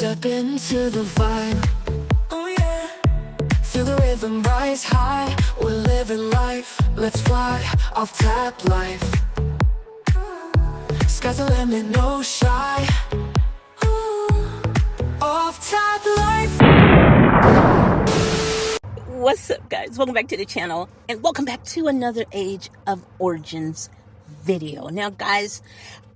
Step into the vibe, oh yeah. Feel the rhythm rise high. We're living life, let's fly. Off tap life. Sky's the limit, no shy. Off tap life. What's up, guys? Welcome back to the channel, and welcome back to another Age of Origins video. Now, guys,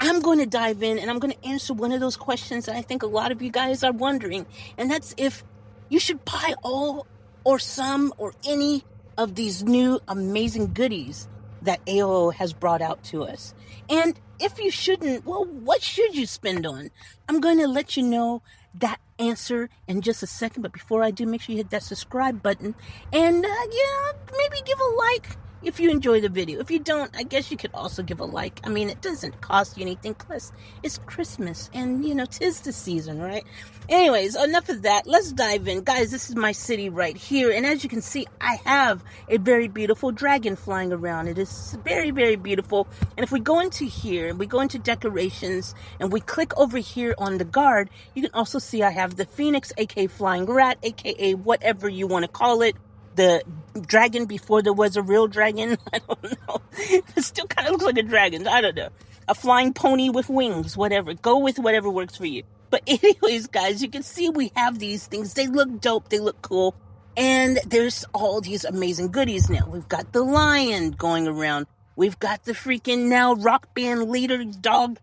I'm going to dive in and I'm going to answer one of those questions that I think a lot of you guys are wondering, and that's if you should buy all or some or any of these new amazing goodies that AOO has brought out to us. And if you shouldn't, well, what should you spend on? I'm going to let you know that answer in just a second, but before I do, make sure you hit that subscribe button and maybe give a like if you enjoy the video. If you don't, I guess you could also give a like. I mean, it doesn't cost you anything, plus it's Christmas and 'tis the season, right? Anyways, enough of that. Let's dive in. Guys, this is my city right here, and as you can see, I have a very beautiful dragon flying around. It is very, very beautiful. And if we go into here and we go into decorations and we click over here on the guard, you can also see I have the phoenix, aka flying rat, aka whatever you want to call it. The dragon before there was a real dragon. I don't know. It still kind of looks like a dragon. I don't know. A flying pony with wings, whatever. Go with whatever works for you. But anyways, guys, you can see we have these things. They look dope. They look cool. And there's all these amazing goodies now. We've got the lion going around. We've got the freaking now rock band leader dog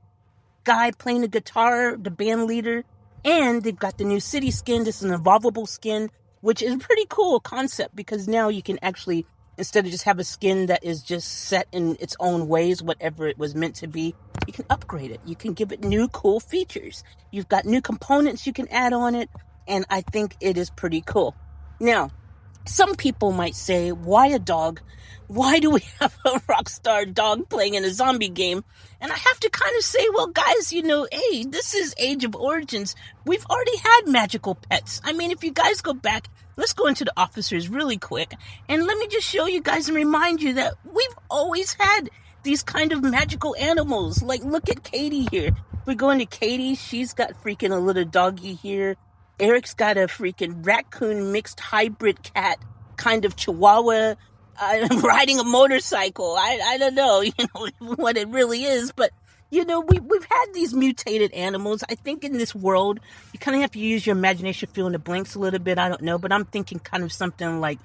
guy playing the guitar, the band leader. And they've got the new city skin. This is an evolvable skin, which is a pretty cool concept because now you can actually, instead of just have a skin that is just set in its own ways, whatever it was meant to be, you can upgrade it. You can give it new cool features. You've got new components you can add on it, and I think it is pretty cool. Now, some people might say, why a dog? Why do we have a rock star dog playing in a zombie game? And I have to kind of say, well, guys, hey, this is Age of Origins. We've already had magical pets. I mean, if you guys go back, let's go into the officers really quick. And let me just show you guys and remind you that we've always had these kind of magical animals. Like, look at Katie here. If we go into Katie, she's got freaking a little doggy here. Eric's got a freaking raccoon mixed hybrid cat, kind of chihuahua, riding a motorcycle. I don't know, what it really is, but we've had these mutated animals. I think in this world, you kind of have to use your imagination, fill in the blanks a little bit. I don't know, but I'm thinking kind of something like,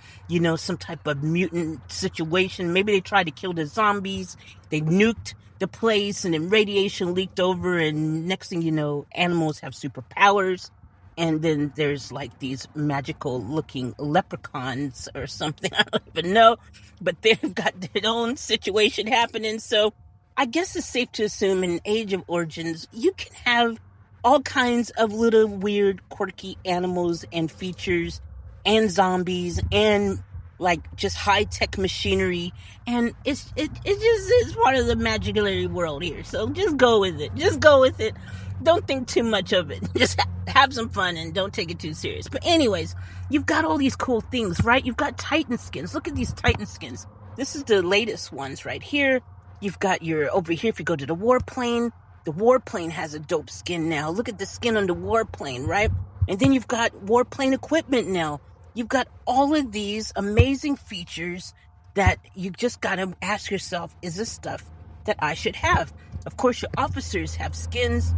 some type of mutant situation. Maybe they tried to kill the zombies. They nuked the place and then radiation leaked over, and next thing you know, animals have superpowers. And then there's like these magical looking leprechauns or something. I don't even know. But they've got their own situation happening. So I guess it's safe to assume in Age of Origins, you can have all kinds of little weird, quirky animals and features and zombies and like just high-tech machinery. And it just is part of the magical world here. So just go with it. Just go with it. Don't think too much of it. Just have some fun and don't take it too serious. But anyways, you've got all these cool things, right? You've got Titan skins. Look at these Titan skins. This is the latest ones right here. You've got over here, if you go to the warplane, the warplane has a dope skin now. Look at the skin on the warplane, right? And then you've got warplane equipment now. You've got all of these amazing features that you just got to ask yourself, is this stuff that I should have? Of course, your officers have skins.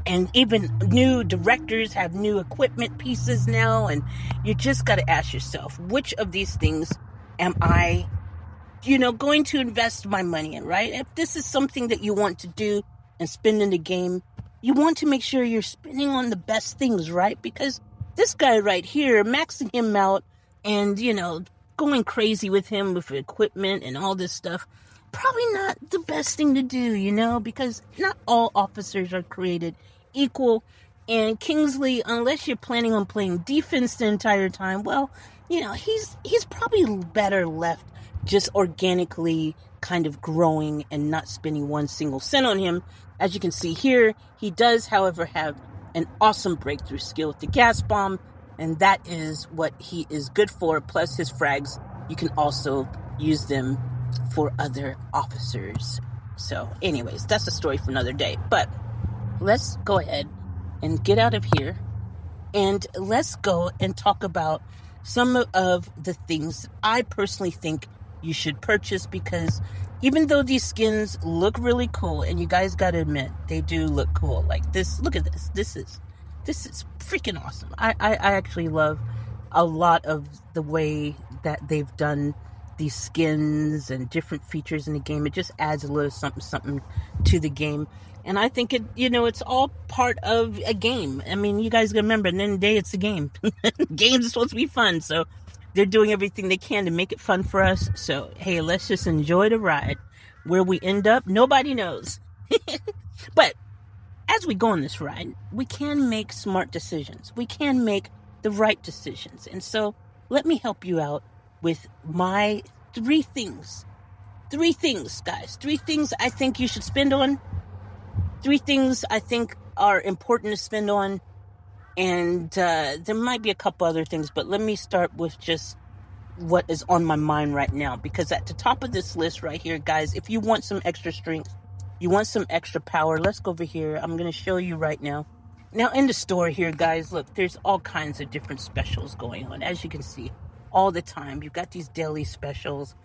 And even new directors have new equipment pieces now. And you just got to ask yourself, which of these things am I, going to invest my money in, right? If this is something that you want to do and spend in the game, you want to make sure you're spending on the best things, right? Because this guy right here, maxing him out and, going crazy with him with equipment and all this stuff, probably not the best thing to do, because not all officers are created equal. And Kingsley, unless you're planning on playing defense the entire time, well, he's probably better left just organically kind of growing and not spending one single cent on him. As you can see here, he does, however, have an awesome breakthrough skill with the gas bomb, and that is what he is good for. Plus his frags, you can also use them for other officers. So anyways, that's a story for another day. But let's go ahead and get out of here And let's go and talk about some of the things I personally think you should purchase, because even though these skins look really cool, and you guys got to admit, they do look cool. Like this, look at this. This is freaking awesome. I actually love a lot of the way that they've done these skins and different features in the game. It just adds a little something to the game. And I think it's all part of a game. I mean, you guys remember, at the end of the day, it's a game. Games are supposed to be fun, so they're doing everything they can to make it fun for us. So, hey, let's just enjoy the ride. Where we end up, nobody knows. But as we go on this ride, we can make smart decisions. We can make the right decisions. And so, let me help you out with my 3 things. 3 things, guys. 3 things I think you should spend on. 3 things I think are important to spend on. And there might be a couple other things, but let me start with just what is on my mind right now. Because at the top of this list right here, guys, if you want some extra strength, you want some extra power, let's go over here. I'm going to show you right now. Now, in the store here, guys, look, there's all kinds of different specials going on. As you can see, all the time, you've got these daily specials.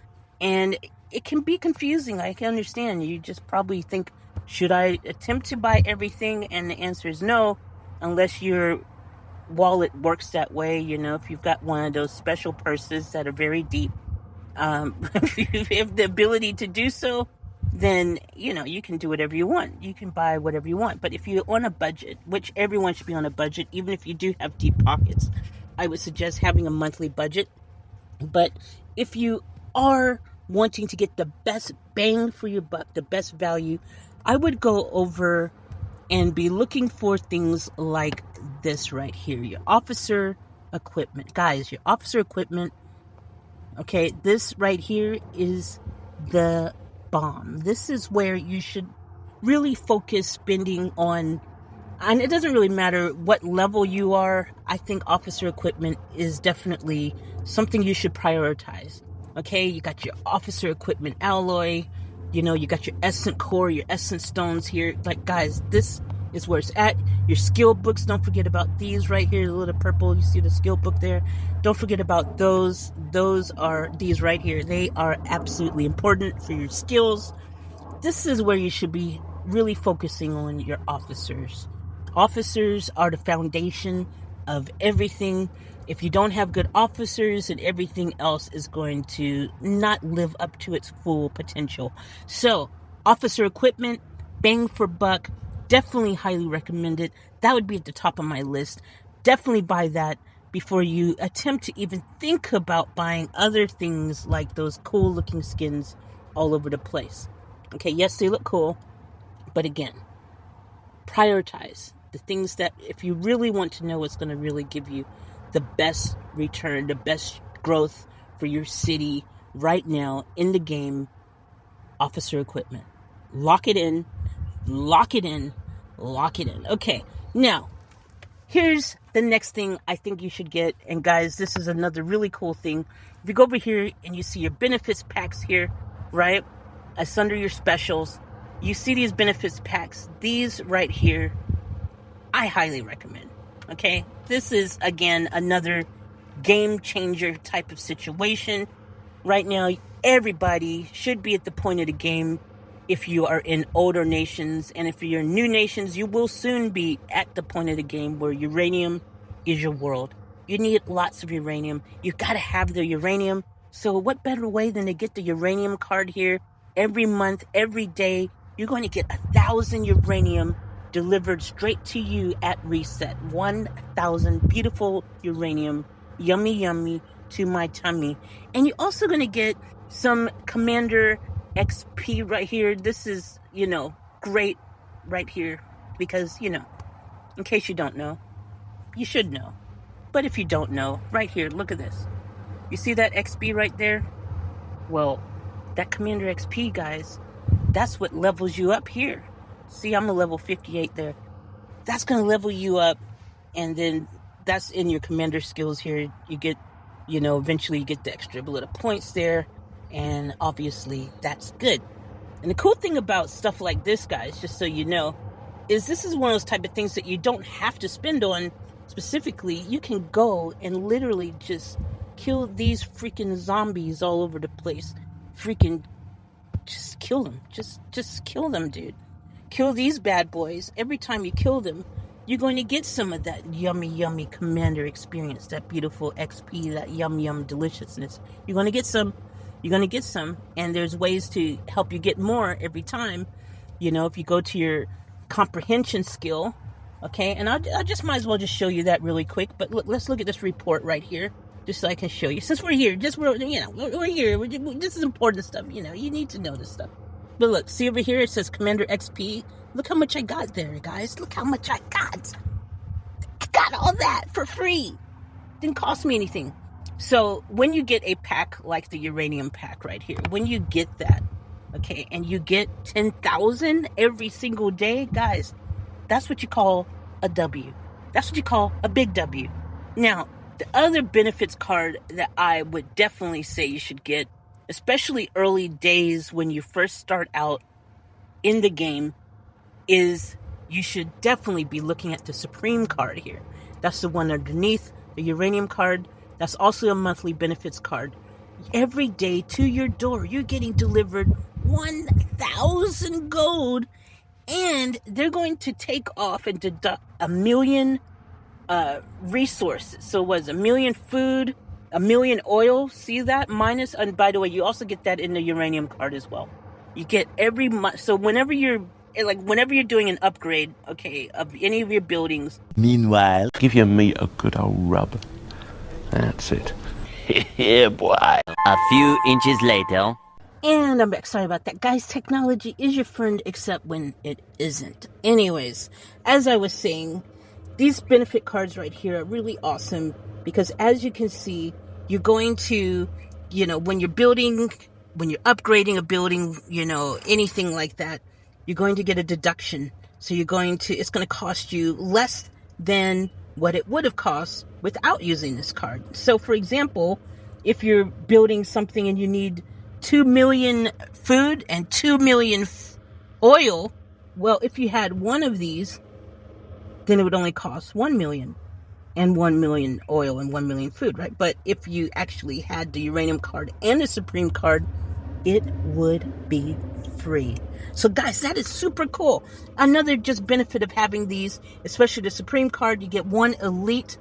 And it can be confusing. I can understand. You just probably think, should I attempt to buy everything? And the answer is no, unless your wallet works that way. If you've got one of those special purses that are very deep, if you have the ability to do so, then, you can do whatever you want. You can buy whatever you want. But if you're on a budget, which everyone should be on a budget, even if you do have deep pockets, I would suggest having a monthly budget. But if you are wanting to get the best bang for your buck, the best value, I would go over and be looking for things like this right here, your officer equipment. Guys, your officer equipment, okay, this right here is the bomb. This is where you should really focus spending on, and it doesn't really matter what level you are. I think officer equipment is definitely something you should prioritize. Okay, you got your officer equipment alloy, you got your essence core, your essence stones here. Like, guys, this is where it's at. Your skill books, don't forget about these right here, the little purple, you see the skill book there. Don't forget about those. Those are these right here. They are absolutely important for your skills. This is where you should be really focusing on your officers. Officers are the foundation of everything. If you don't have good officers, and everything else is going to not live up to its full potential. So, officer equipment, bang for buck, definitely highly recommended. That would be at the top of my list. Definitely buy that before you attempt to even think about buying other things like those cool looking skins all over the place. Okay, yes, they look cool, but again, prioritize the things that, if you really want to know what's going to really give you the best return, the best growth for your city right now in the game, officer equipment. Lock it in, lock it in, lock it in. Okay, now, here's the next thing I think you should get. And guys, this is another really cool thing. If you go over here and you see your benefits packs here, right? It's under your specials. You see these benefits packs. These right here, I highly recommend. Okay, this is, again, another game changer type of situation. Right now, everybody should be at the point of the game. If you are in older nations, and if you're in new nations, you will soon be at the point of the game where uranium is your world. You need lots of uranium. You got to have the uranium. So what better way than to get the uranium card here? Every month, every day, you're going to get 1,000 uranium delivered straight to you at reset. 1,000 beautiful uranium, yummy to my tummy. And you're also going to get some Commander XP right here. This is, great right here because, in case you don't know, you should know. But if you don't know, right here, look at this. You see that XP right there? Well, that Commander XP, guys, that's what levels you up here. See, I'm a level 58 there. That's going to level you up. And then that's in your commander skills here. You get, eventually you get the extra little points there. And obviously that's good. And the cool thing about stuff like this, guys, just so you know, is this is one of those type of things that you don't have to spend on specifically, you can go and literally just kill these freaking zombies all over the place. Freaking just kill them. Just kill them, dude. Kill these bad boys. Every time you kill them, you're going to get some of that yummy commander experience, that beautiful XP, that yum deliciousness. You're going to get some. You're going to get some, and there's ways to help you get more every time. You know, if you go to your comprehension skill, okay, and I just might as well just show you that really quick. But look, let's look at this report right here, just so I can show you. Since we're here, we're here. This is important stuff. You know, you need to know this stuff. But look, see over here, it says Commander XP. Look how much I got there, guys. Look how much I got. I got all that for free. Didn't cost me anything. So when you get a pack like the uranium pack right here, when you get that, okay, and you get 10,000 every single day, guys, that's what you call a W. That's what you call a big W. Now, the other benefits card that I would definitely say you should get, especially early days when you first start out in the game, is you should definitely be looking at the Supreme card here. That's the one underneath the uranium card. That's also a monthly benefits card. Every day to your door, you're getting delivered 1,000 gold, and they're going to take off and deduct 1,000,000 resources. So it was 1,000,000 food, 1,000,000 oil. See that? Minus, and by the way, you also get that in the uranium card as well. You get every month. So whenever you're doing an upgrade, okay, of any of your buildings. Meanwhile, give your meat a good old rub. That's it. Yeah, boy. A few inches later. And I'm back. Sorry about that. Guys, technology is your friend except when it isn't. Anyways, as I was saying, these benefit cards right here are really awesome because as you can see, you're going to, you know, when you're upgrading a building, you know, anything like that, you're going to get a deduction. So it's going to cost you less than what it would have cost without using this card. So for example, if you're building something and you need 2,000,000 food and 2,000,000 oil, well, if you had one of these, then it would only cost 1,000,000 and 1,000,000 oil and 1,000,000 food, right? But if you actually had the uranium card and the Supreme card, it would be free. So guys, that is super cool. Another just benefit of having these, especially the Supreme card, you get one elite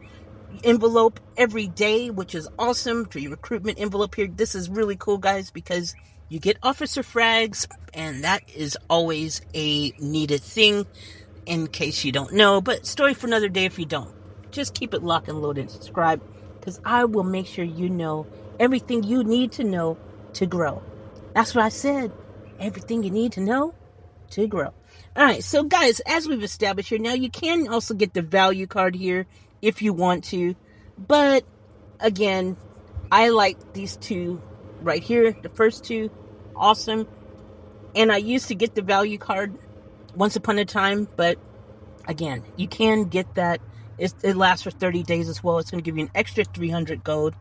envelope every day, which is awesome for your recruitment envelope here. This is really cool, guys, because you get officer frags, and that is always a needed thing in case you don't know. But story for another day if you don't. Just keep it locked and loaded and subscribe, because I will make sure you know everything you need to know to grow. That's what I said. Everything you need to know to grow. All right, so guys, as we've established here, now you can also get the value card here if you want to. But again, I like these two right here, the first two, awesome. And I used to get the value card once upon a time, but again, you can get that. It lasts for 30 days as well. It's going to give you an extra 300 gold,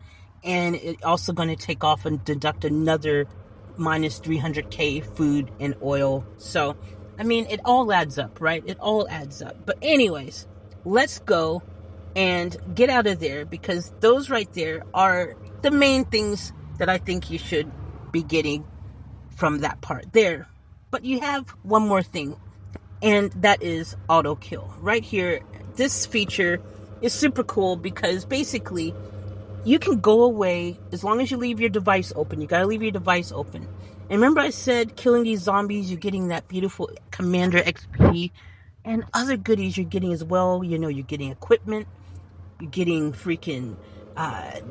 and it's also going to take off and deduct another minus 300k food and oil. So, I mean, it all adds up, right? It all adds up. But anyways, let's go and get out of there, because those right there are the main things that I think you should be getting from that part there. But you have one more thing, and that is auto kill. Right here, this feature is super cool because basically you can go away as long as you leave your device open. You gotta leave your device open. And remember I said killing these zombies, you're getting that beautiful Commander XP and other goodies you're getting as well. You know, you're getting equipment, you're getting freaking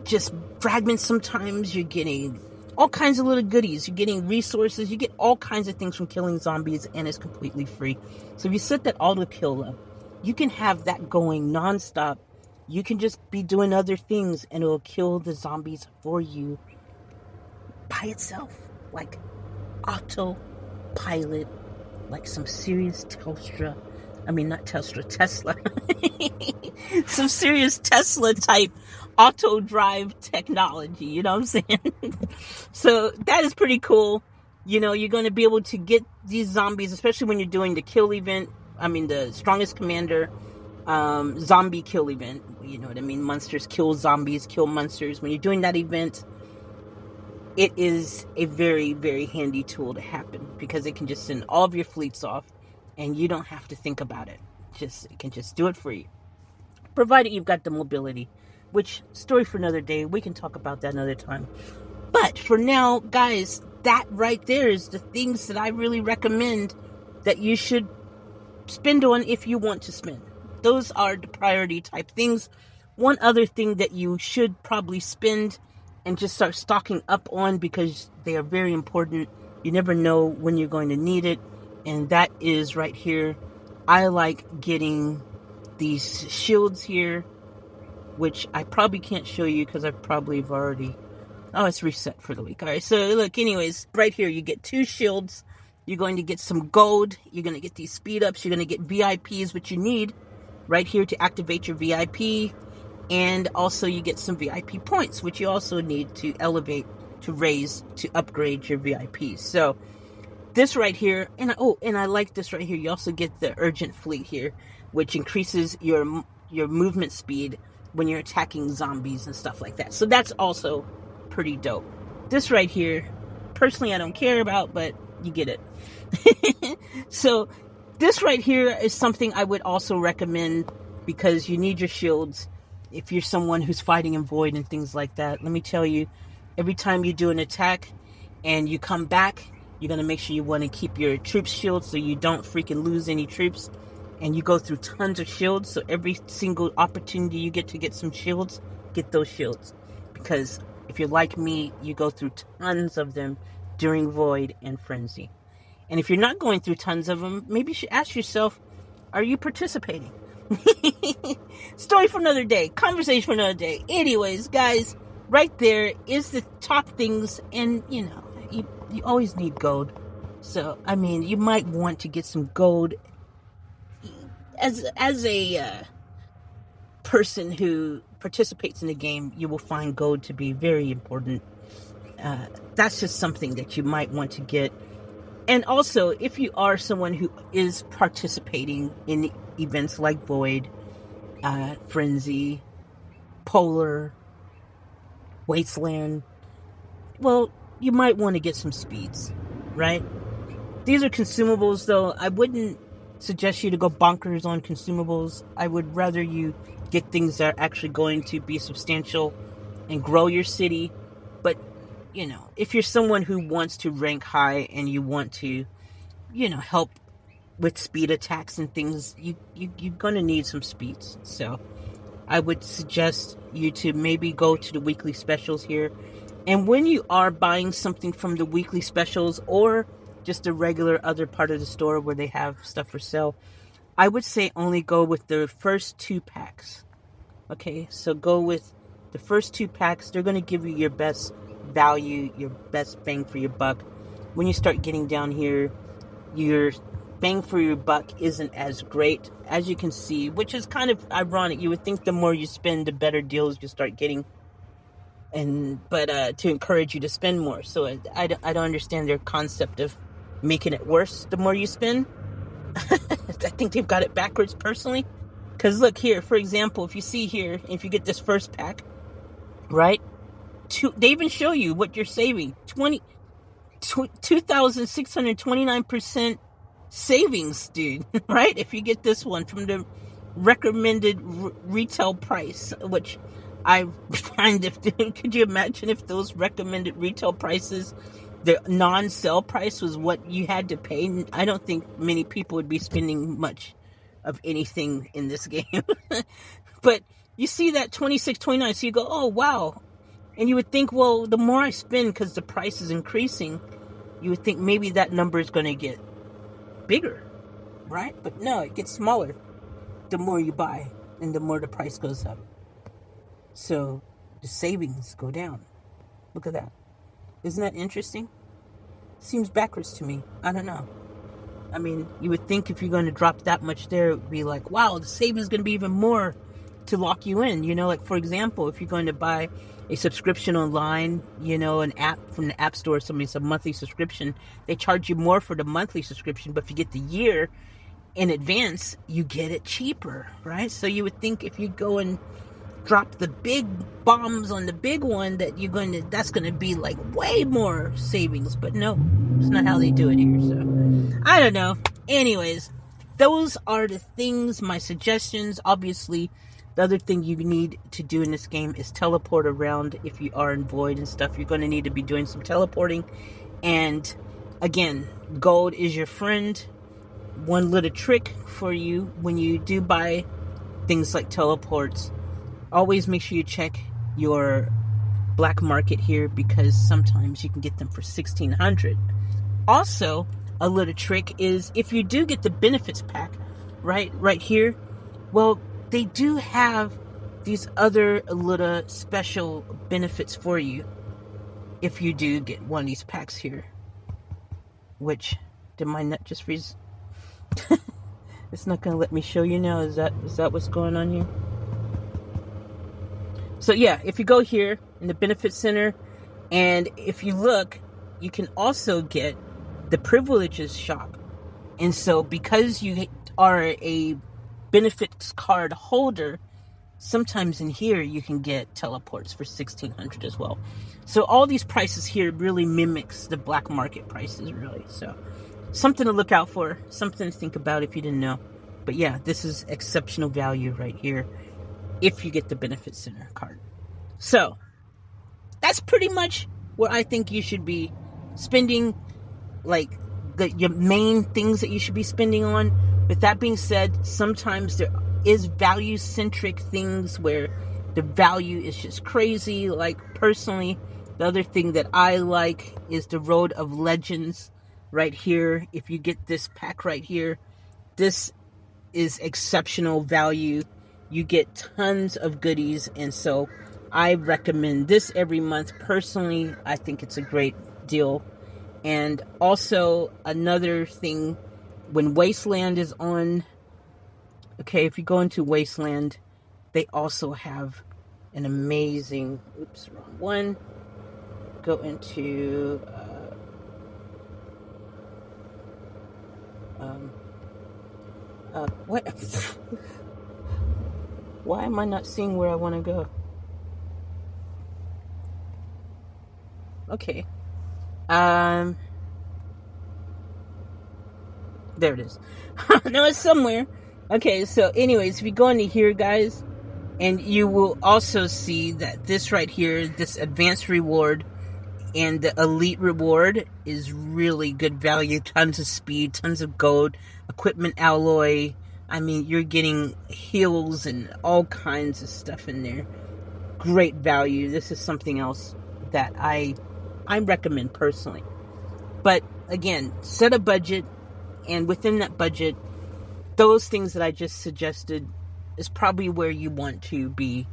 just fragments sometimes, you're getting all kinds of little goodies, you're getting resources, you get all kinds of things from killing zombies, and it's completely free. So if you set that auto kill up, you can have that going non-stop. You can just be doing other things and it will kill the zombies for you by itself. Like autopilot, like some serious Tesla. Some serious Tesla type auto drive technology, you know what I'm saying? So that is pretty cool. You know, you're going to be able to get these zombies, especially when you're doing the kill event. I mean, the strongest commander. zombie kill event. You know what I mean? Monsters kill zombies, kill monsters. When you're doing that event, it is a very, very handy tool to happen because it can just send all of your fleets off and you don't have to think about it. It can just do it for you. Provided you've got the mobility, which story for another day. We can talk about that another time. But for now, guys, that right there is the things that I really recommend that you should spend on if you want to spend. Those are the priority type things. One other thing that you should probably spend and just start stocking up on because they are very important. You never know when you're going to need it. And that is right here. I like getting these shields here, which I probably can't show you because I probably have already... Oh, it's reset for the week. All right, so look, anyways, right here, you get 2 shields. You're going to get some gold. You're going to get these speed ups. You're going to get VIPs, which you need right here to activate your VIP. And also you get some VIP points, which you also need to elevate, to raise, to upgrade your VIPs. So this right here, and I like this right here. You also get the urgent fleet here, which increases your movement speed when you're attacking zombies and stuff like that. So that's also pretty dope. This right here, personally, I don't care about, but you get it. So this right here is something I would also recommend because you need your shields if you're someone who's fighting in void and things like that. Let me tell you, every time you do an attack and you come back, you're going to make sure you want to keep your troops shields so you don't freaking lose any troops. And you go through tons of shields, so every single opportunity you get to get some shields, get those shields. Because if you're like me, you go through tons of them during Void and Frenzy. And if you're not going through tons of them, maybe you should ask yourself, are you participating? Story for another day. Conversation for another day. Anyways, guys, right there is the top things. And, you know, you always need gold. So, I mean, you might want to get some gold. As a person who participates in the game, you will find gold to be very important. That's just something that you might want to get. And also, if you are someone who is participating in events like Void, Frenzy, Polar, Wasteland, well, you might want to get some speeds, right? These are consumables, though. I wouldn't suggest you to go bonkers on consumables. I would rather you get things that are actually going to be substantial and grow your city. But, you know, if you're someone who wants to rank high and you want to, you know, help with speed attacks and things, you're going to need some speeds. So I would suggest you to maybe go to the weekly specials here. And when you are buying something from the weekly specials or just a regular other part of the store where they have stuff for sale, I would say only go with the first 2 packs. Okay, so go with the first 2 packs. They're going to give you your best value, your best bang for your buck. When you start getting down here, your bang for your buck isn't as great, as you can see, which is kind of ironic. You would think the more you spend, the better deals you start getting. But to encourage you to spend more. So I don't understand their concept of making it worse the more you spend. I think they've got it backwards personally. Because look here, for example, if you see here, if you get this first pack, right? They even show you what you're saving. 2,629% savings, dude. Right? If you get this one from the recommended retail price, which I find could you imagine if those recommended retail prices, the non-sale price was what you had to pay? I don't think many people would be spending much of anything in this game. But you see that 26.29, so you go, oh wow. And you would think, well, the more I spend because the price is increasing, you would think maybe that number is going to get bigger, right? But no, it gets smaller the more you buy and the more the price goes up. So the savings go down. Look at that. Isn't that interesting? Seems backwards to me. I don't know. I mean, you would think if you're going to drop that much there, it would be like, wow, the savings is going to be even more to lock you in. You know, like, for example, if you're going to buy a subscription online, you know, an app from the App Store, somebody's a monthly subscription, they charge you more for the monthly subscription. But if you get the year, in advance, you get it cheaper, right? So you would think if you go and drop the big bombs on the big one that that's going to be like way more savings, but no, it's not how they do it here. So I don't know. Anyways, those are the things, my suggestions. Obviously, the other thing you need to do in this game is teleport around. If you are in void and stuff, you're going to need to be doing some teleporting. And again, gold is your friend. One little trick for you when you do buy things like teleports, always make sure you check your black market here, because sometimes you can get them for 1,600. Also, a little trick is if you do get the benefits pack right here, well, they do have these other little special benefits for you if you do get one of these packs here. Which, did my nut just freeze? It's not going to let me show you now. Is that what's going on here? So yeah, if you go here in the benefit center, and if you look, you can also get the privileges shop. And so because you are a benefits card holder, sometimes in here you can get teleports for 1,600 as well. So all these prices here really mimics the black market prices, really. So something to look out for, something to think about if you didn't know. But yeah, this is exceptional value right here if you get the benefit center card. So that's pretty much where I think you should be spending, like your main things that you should be spending on. With that being said, sometimes there is value-centric things where the value is just crazy. Like personally, the other thing that I like is the Road of Legends right here. If you get this pack right here, this is exceptional value. You get tons of goodies, and so I recommend this every month. Personally, I think it's a great deal. And also another thing, when Wasteland is on, okay, if you go into Wasteland, they also have an amazing, oops, wrong one. Go into, what? Why am I not seeing where I want to go? Okay. There it is. No, it's somewhere. Okay, so anyways, if you go into here, guys, and you will also see that this right here, this advanced reward and the elite reward is really good value. Tons of speed, tons of gold, equipment alloy. I mean, you're getting heals and all kinds of stuff in there. Great value. This is something else that I recommend personally. But again, set a budget, and within that budget, those things that I just suggested is probably where you want to be,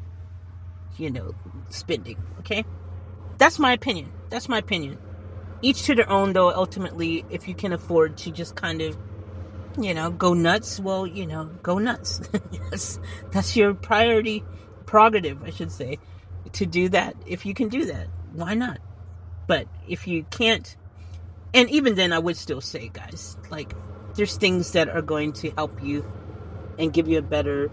spending. Okay? That's my opinion. Each to their own, though. Ultimately, if you can afford to just kind of, go nuts, well, go nuts. That's your prerogative, I should say, to do that. If you can do that, why not? But if you can't, and even then, I would still say, guys, like, there's things that are going to help you and give you a better,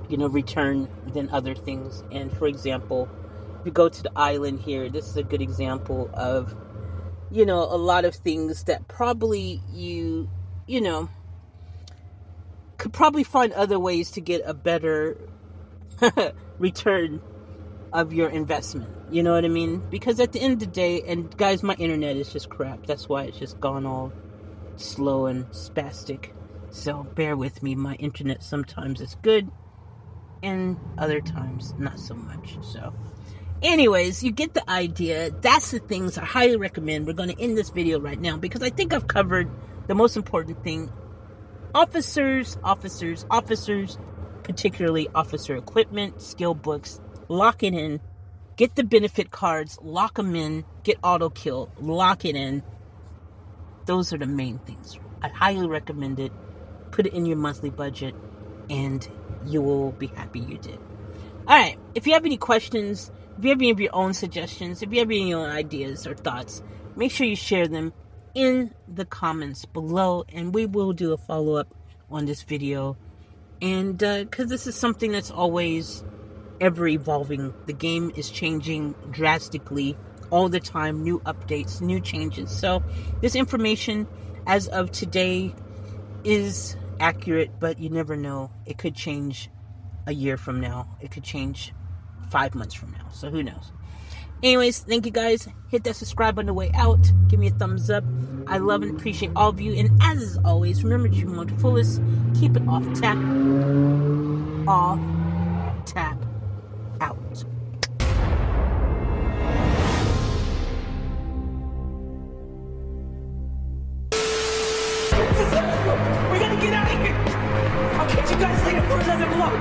return than other things. And for example, if you go to the island here, this is a good example of, a lot of things that probably you could probably find other ways to get a better return of your investment. You know what I mean? Because at the end of the day, and guys, my internet is just crap. That's why it's just gone all slow and spastic. So bear with me. My internet sometimes is good and other times not so much. So anyways, you get the idea. That's the things I highly recommend. We're going to end this video right now because I think I've covered the most important thing. Officers, particularly officer equipment, skill books, lock it in. Get the benefit cards, lock them in, get auto kill, lock it in. Those are the main things. I highly recommend it. Put it in your monthly budget and you will be happy you did. Alright, if you have any questions, if you have any of your own suggestions, if you have any of your own ideas or thoughts, make sure you share them in the comments below and we will do a follow-up on this video. And because this is something that's always ever evolving. The game is changing drastically all the time. New updates, new changes. So this information as of today is accurate, but you never know. It could change a year from now. It could change 5 months from now. So who knows? Anyways, thank you guys. Hit that subscribe on the way out. Give me a thumbs up. I love and appreciate all of you. And as always, remember to use to the fullest. Keep it off tap. Off tap out. We gotta get out of here! I'll catch you guys later for another vlog!